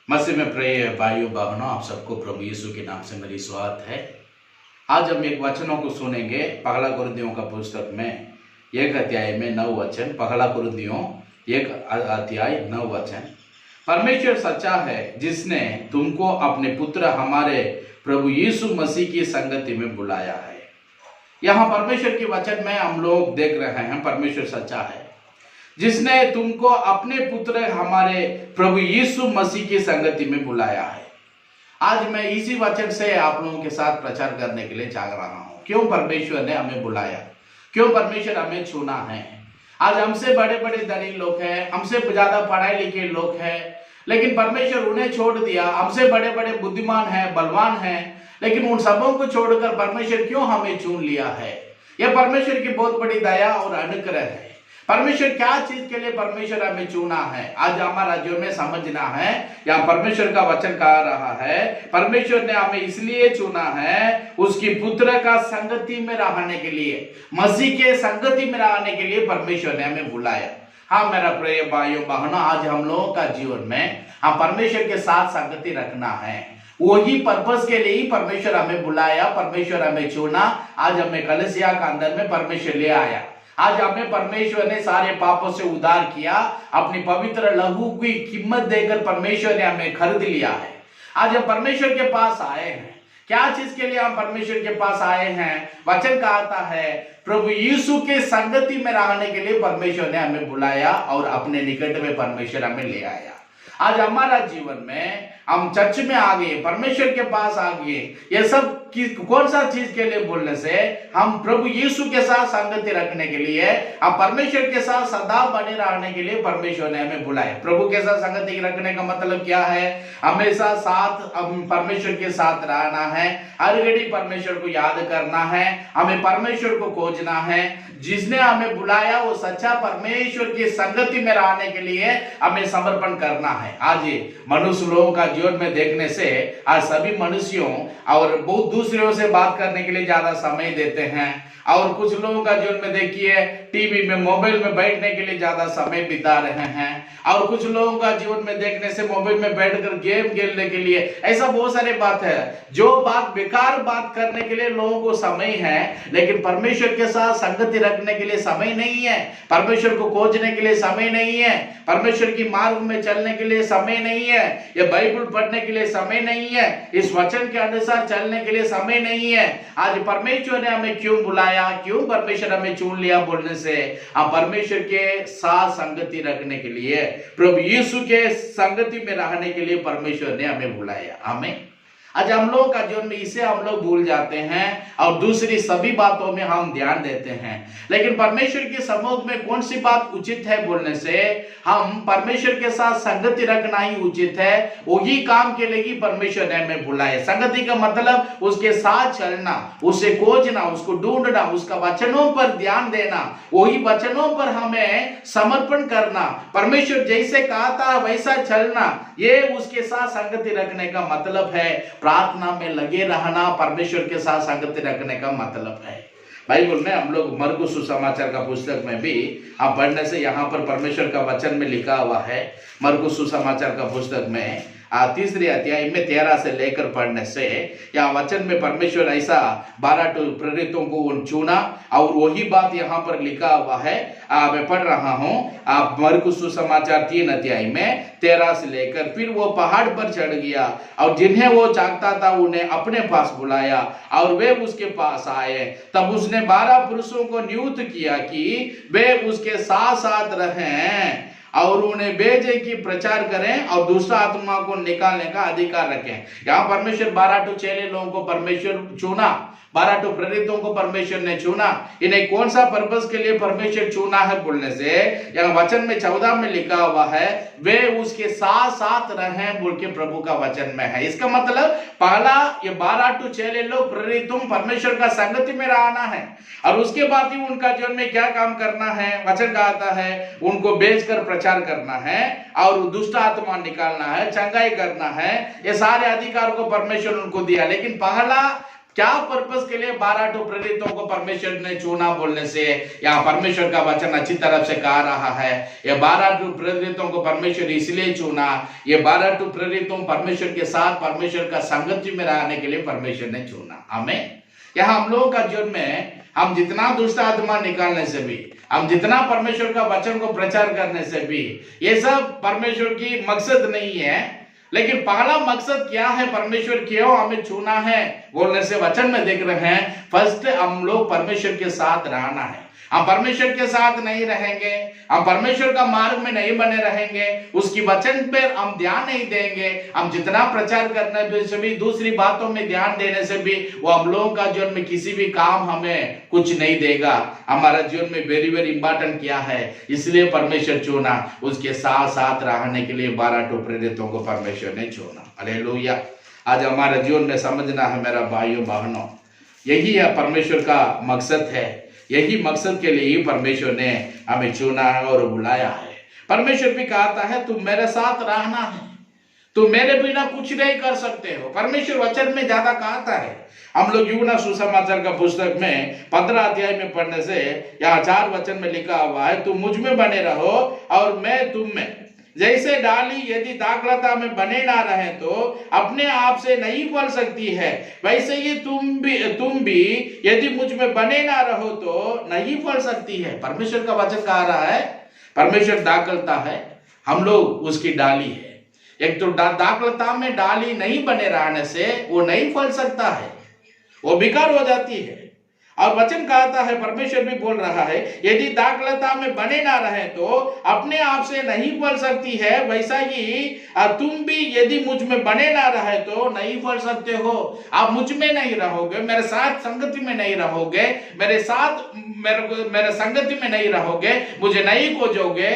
मसीह में प्रिय भाइयों बहनों, आप सबको प्रभु यीशु के नाम से मेरी स्वागत है। आज हम एक वचनों को सुनेंगे पहला कुरिन्थियों का पुस्तक में 1 अध्याय में 9 वचन। पहला कुरिन्थियों 1 अध्याय 9 वचन। परमेश्वर सच्चा है जिसने तुमको अपने पुत्र हमारे प्रभु यीशु मसीह की संगति में बुलाया है। यहाँ परमेश्वर के वचन में हम लोग देख रहे हैं परमेश्वर सच्चा है जिसने तुमको अपने पुत्र हमारे प्रभु यीशु मसीह की संगति में बुलाया है। आज मैं इसी वचन से आप लोगों के साथ प्रचार करने के लिए जाग रहा हूं। क्यों परमेश्वर ने हमें बुलाया, क्यों परमेश्वर हमें चुना है। आज हमसे बड़े बड़े धनी लोग हैं, हमसे ज्यादा पढ़ाई लिखे लोग हैं, लेकिन परमेश्वर उन्हें छोड़ दिया। हमसे बड़े बड़े बुद्धिमान हैं, बलवान हैं, लेकिन उन सबों को छोड़कर परमेश्वर क्यों हमें चुन लिया है। यह परमेश्वर की बहुत बड़ी दया और अनुग्रह है। परमेश्वर क्या चीज के लिए परमेश्वर हमें चुना है, आज हमारा जो में समझना है। या परमेश्वर का वचन कह रहा है परमेश्वर ने हमें इसलिए चुना है उसकी पुत्र का संगति में रहने के लिए, मसीह के संगति में रहने के लिए परमेश्वर ने हमें बुलाया। हाँ मेरा प्रिय भाइयों बहनों, आज हम लोगों का जीवन में हम परमेश्वर के साथ संगति रखना है। वही पर्पस के लिए ही परमेश्वर हमें बुलाया, परमेश्वर हमें चुना। आज हमें कलीसिया का अंदर में परमेश्वर ले आया। आज हमें परमेश्वर ने सारे पापों से उद्धार किया, अपनी पवित्र लहू की कीमत देकर परमेश्वर ने हमें खरीद लिया है। आज हम परमेश्वर के पास आए हैं। क्या चीज के लिए हम परमेश्वर के पास आए हैं? वचन कहता है प्रभु यीशु के संगति में रहने के लिए परमेश्वर ने हमें बुलाया और अपने निकट में परमेश्वर हमें ले आया। आज हमारा जीवन में हम चर्च में आ गए, परमेश्वर के पास आ गए। ये सब कौन सा चीज के लिए बोलने से? हम प्रभु यीशु के साथ संगति रखने के लिए, हम परमेश्वर के साथ सदा बने रहने के लिए परमेश्वर ने हमें बुलाया। प्रभु के साथ संगति रखने का मतलब क्या है? हमेशा साथ हम परमेश्वर के साथ रहना है, हर घड़ी परमेश्वर को याद करना है, हमें परमेश्वर को खोजना है। जिसने हमें बुलाया वो सच्चा परमेश्वर की संगति में रहने के लिए हमें समर्पण करना है। आज मनुष्य लोगों का जीवन में देखने से आज सभी मनुष्यों और बहुत दूसरों से बात करने के लिए ज्यादा समय देते हैं, और कुछ लोगों का जीवन में देखिए टीवी में, मोबाइल में बैठने के लिए ज्यादा समय बिता रहे हैं, और कुछ लोगों का जीवन में देखने से मोबाइल में बैठकर गेम खेलने के लिए, ऐसा बहुत सारे बात है। जो बात बेकार बात करने के लिए लोगों को समय है, लेकिन परमेश्वर के साथ संगति रखने के लिए समय नहीं है, परमेश्वर को खोजने के लिए समय नहीं है, परमेश्वर की मार्ग में चलने के लिए समय नहीं है, या बाइबल पढ़ने के लिए समय नहीं है, इस वचन के अनुसार चलने के लिए समय नहीं है। आज परमेश्वर ने हमें क्यों बुलाया, क्यों परमेश्वर हमें चुन लिया बोलने से? हम परमेश्वर के साथ संगति रखने के लिए, प्रभु यीशु के संगति में रहने के लिए परमेश्वर ने हमें बुलाया। आमीन। आज हम लोगों का जीवन में इसे हम लोग भूल जाते हैं और दूसरी सभी बातों में हम ध्यान देते हैं, लेकिन परमेश्वर के सम्मुख में कौन सी बात उचित है बोलने से? हम परमेश्वर के साथ संगति रखना ही उचित है। वही काम के लिए ही परमेश्वर ने हमें बुलाया। संगति का मतलब उसके साथ चलना, उसे खोजना, उसको ढूंढना, उसका वचनों पर ध्यान देना, वही वचनों पर हमें समर्पण करना, परमेश्वर जैसे कहा था वैसा चलना, ये उसके साथ संगति रखने का मतलब है। प्रार्थना में लगे रहना परमेश्वर के साथ संगति रखने का मतलब है। बाइबल में हम लोग मरकुस सुसमाचार का पुस्तक में भी आप पढ़ने से यहाँ पर परमेश्वर का वचन में लिखा हुआ है। मरकुस सुसमाचार का पुस्तक में 3 अध्याय में 13 से लेकर पढ़ने से यहाँ वचन में परमेश्वर ऐसा 12 प्रेरितों को चुना, और वही बात यहाँ पर लिखा हुआ है। मैं पढ़ रहा हूँ आप मरकुस सुसमाचार 3 अध्याय में 13 से लेकर। फिर वो पहाड़ पर चढ़ गया और जिन्हें वो चाहता था उन्हें अपने पास बुलाया और वे उसके पास आए। तब उसने 12 पुरुषों को नियुक्त किया कि वे उसके साथ साथ रहें और उन्हें भेजे कि प्रचार करें और दूसरा आत्मा को निकालने का अधिकार रखें। यहाँ परमेश्वर 12 चेले लोगों को परमेश्वर चुना, 12 प्रेरितों को परमेश्वर ने चुना। इन्हें कौन सा पर्पस के लिए परमेश्वर चुना है बोलने से यहाँ वचन में 14 में लिखा हुआ है वे उसके साथ साथ रहें बोल के प्रभु का वचन में है। इसका मतलब पहला ये 12 चेले लोग प्रेरितों परमेश्वर का संगति में रहना है, और उसके बाद ही उनका जीवन में क्या काम करना है? वचन कहता है उनको बेचकर प्रचार करना है और दुष्ट आत्मा निकालना है, चंगाई करना है। ये सारे अधिकार को परमेश्वर उनको दिया, लेकिन पहला क्या पर्पस के लिए 12 प्रेरितों को परमेश्वर ने चुना बोलने से यहाँ परमेश्वर का वचन अच्छी तरफ से कहा रहा है। ये 12 प्रेरितों को परमेश्वर इसलिए चुना, ये 12 प्रेरितों परमेश्वर के साथ परमेश्वर का संगति में रहने के लिए परमेश्वर ने चुना। हमें यहाँ हम लोगों का जीवन में हम जितना दुष्ट आत्मा निकालने से भी, हम जितना परमेश्वर का वचन को प्रचार करने से भी, ये सब परमेश्वर की मकसद नहीं है। लेकिन पहला मकसद क्या है, परमेश्वर क्यों हमें चुना है बोलने से वचन में देख रहे हैं। फर्स्ट हम लोग परमेश्वर के साथ रहना है। हम परमेश्वर के साथ नहीं रहेंगे, हम परमेश्वर का मार्ग में नहीं बने रहेंगे, उसकी वचन पर हम ध्यान नहीं देंगे, हम जितना प्रचार करने से भी, दूसरी बातों में ध्यान देने से भी, वो हम लोगों का जीवन में किसी भी काम हमें कुछ नहीं देगा। हमारा जीवन में वेरी वेरी इंपॉर्टेंट क्या है, इसलिए परमेश्वर चुना, उसके साथ साथ रहने के लिए 12 प्रेरितों को परमेश्वर ने चुना। हालेलुया। आज हमारे जीवन में समझना है मेरा भाइयों बहनों, यही है परमेश्वर का मकसद है। यही मकसद के लिए ही परमेश्वर ने हमें चुना है और बुलाया है। परमेश्वर भी कहता है तुम मेरे साथ रहना है, तुम मेरे बिना कुछ नहीं कर सकते हो। परमेश्वर वचन में ज्यादा कहता है। हम लोग यूहन्ना सुसमाचार का पुस्तक में 15 अध्याय में पढ़ने से यहाँ 4 वचन में लिखा हुआ है, तुम मुझ में बने रहो और मैं तुम में। जैसे डाली यदि दाखलता में बने ना रहे तो अपने आप से नहीं फल सकती है, वैसे ही तुम भी यदि मुझ में बने ना रहो तो नहीं फल सकती है। परमेश्वर का वचन कह रहा है, परमेश्वर दाखलता है, हम लोग उसकी डाली है। एक तो दाखलता में डाली नहीं बने रहने से वो नहीं फल सकता है, वो बेकार हो जाती है। और वचन कहता है, परमेश्वर भी बोल रहा है, यदि दाखलता में बने ना रहे तो अपने आप से नहीं फल सकती है, वैसा ही तुम भी यदि मुझ में बने ना रहे तो नहीं फल सकते हो। आप मुझ में नहीं रहोगे, मेरे साथ संगति में नहीं रहोगे, मेरे साथ मेरे संगति में नहीं रहोगे, मुझे नहीं खोजोगे,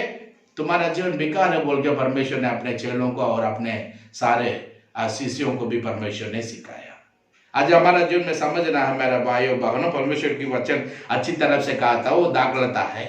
तुम्हारा जीवन बेकार है बोल के परमेश्वर ने अपने चेलों को और अपने सारे शिष्यों को भी परमेश्वर ने सिखाया। आज हमारा जीवन में समझना है मेरा भाइयों बहनों, परमेश्वर की वचन अच्छी तरफ से कहा था, वो दाखलता है,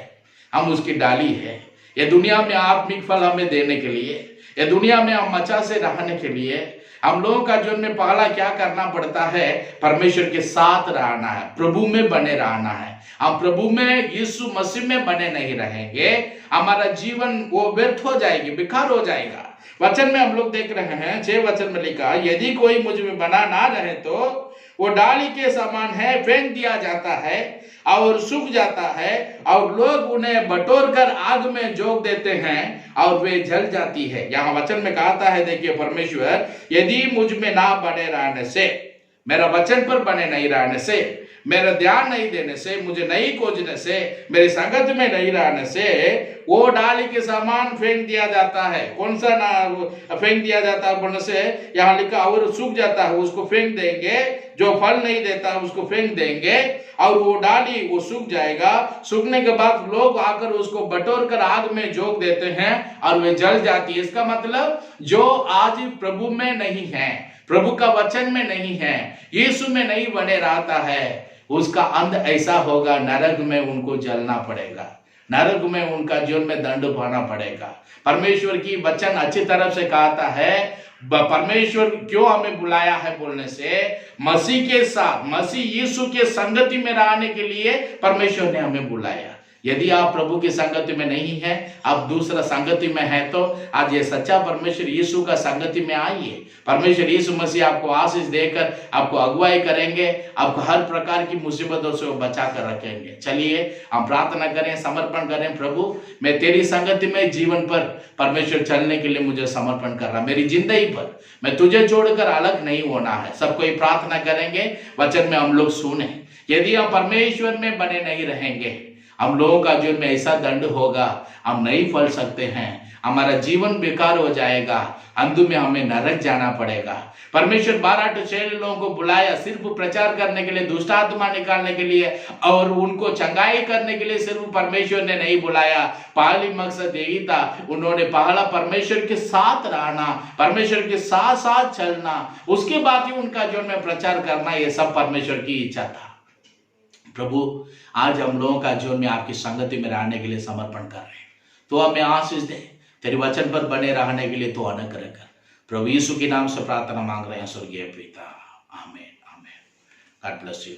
हम उसकी डाली है। ये दुनिया में आत्मिक फल हमें देने के लिए, ये दुनिया में हम मचा से रहने के लिए हम लोगों का जीवन में पहला क्या करना पड़ता है, परमेश्वर के साथ रहना है, प्रभु में बने रहना है। हम प्रभु में, यीशु मसीह में बने नहीं रहेंगे, हमारा जीवन वो व्यर्थ हो जाएगी, बेकार हो जाएगा। वचन में हम लोग देख रहे हैं 6 वचन में लिखा, यदि कोई मुझ में बना ना रहे तो वो डाली के समान है, फेंक दिया जाता है और सूख जाता है, और लोग उन्हें बटोर कर आग में झोंक देते हैं और वे जल जाती है। यहाँ वचन में कहता है, देखिए परमेश्वर, यदि मुझ में ना बने रहने से, मेरा वचन पर बने नहीं रहने से, मेरा ध्यान नहीं देने से, मुझे नहीं खोजने से, मेरी संगत में नहीं रहने से, वो डाली के समान फेंक दिया जाता है। कौन सा ना फेंक दिया जाता है बोलने से यहाँ लिखा, और सूख जाता है, उसको फेंक देंगे, जो फल नहीं देता उसको फेंक देंगे, और वो डाली वो सूख जाएगा। सूखने के बाद लोग आकर उसको बटोर कर आग में झोंक देते हैं और वे जल जाती है। इसका मतलब जो आज प्रभु में नहीं है, प्रभु का वचन में नहीं है, यीशु में नहीं बने रहता है, उसका अंत ऐसा होगा, नरक में उनको जलना पड़ेगा, नरक में उनका जीवन में दंड पाना पड़ेगा। परमेश्वर की वचन अच्छी तरह से कहता है, परमेश्वर क्यों हमें बुलाया है बोलने से, मसीह के साथ, मसीह यीशु के संगति में रहने के लिए परमेश्वर ने हमें बुलाया। यदि आप प्रभु की संगति में नहीं है, आप दूसरा संगति में है, तो आज ये सच्चा परमेश्वर यीशु का संगति में आइए। परमेश्वर यीशु मसीह आपको आशीष देकर आपको अगुवाई करेंगे, आपको हर प्रकार की मुसीबतों से वो बचा कर रखेंगे। चलिए हम प्रार्थना करें, समर्पण करें। प्रभु, मैं तेरी संगति में जीवन पर परमेश्वर चलने के लिए मुझे समर्पण कर रहा, मेरी जिंदगी पर मैं तुझे छोड़कर अलग नहीं होना है। सबको ये प्रार्थना करेंगे, वचन में हम लोग सुने। यदि हम परमेश्वर में बने नहीं रहेंगे, हम लोगों का जीवन में ऐसा दंड होगा, हम नहीं फल सकते हैं, हमारा जीवन बेकार हो जाएगा, अंत में हमें नरक जाना पड़ेगा। परमेश्वर 12 चेले लोगों को बुलाया सिर्फ प्रचार करने के लिए, दुष्ट आत्मा निकालने के लिए और उनको चंगाई करने के लिए सिर्फ परमेश्वर ने नहीं बुलाया। पहली मकसद यही था, उन्होंने पहला परमेश्वर के साथ रहना, परमेश्वर के साथ साथ चलना, उसके बाद ही उनका जीवन में प्रचार करना, ये सब परमेश्वर की इच्छा था। प्रभु, आज हम लोगों का जीवन में आपकी संगति में रहने के लिए समर्पण कर रहे हैं, तो हमें आशीष दे, तेरे वचन पर बने रहने के लिए तो अनुग्रह कर। प्रभु यीशु के नाम से प्रार्थना मांग रहे हैं स्वर्गीय पिता, आमीन आमीन। God bless you.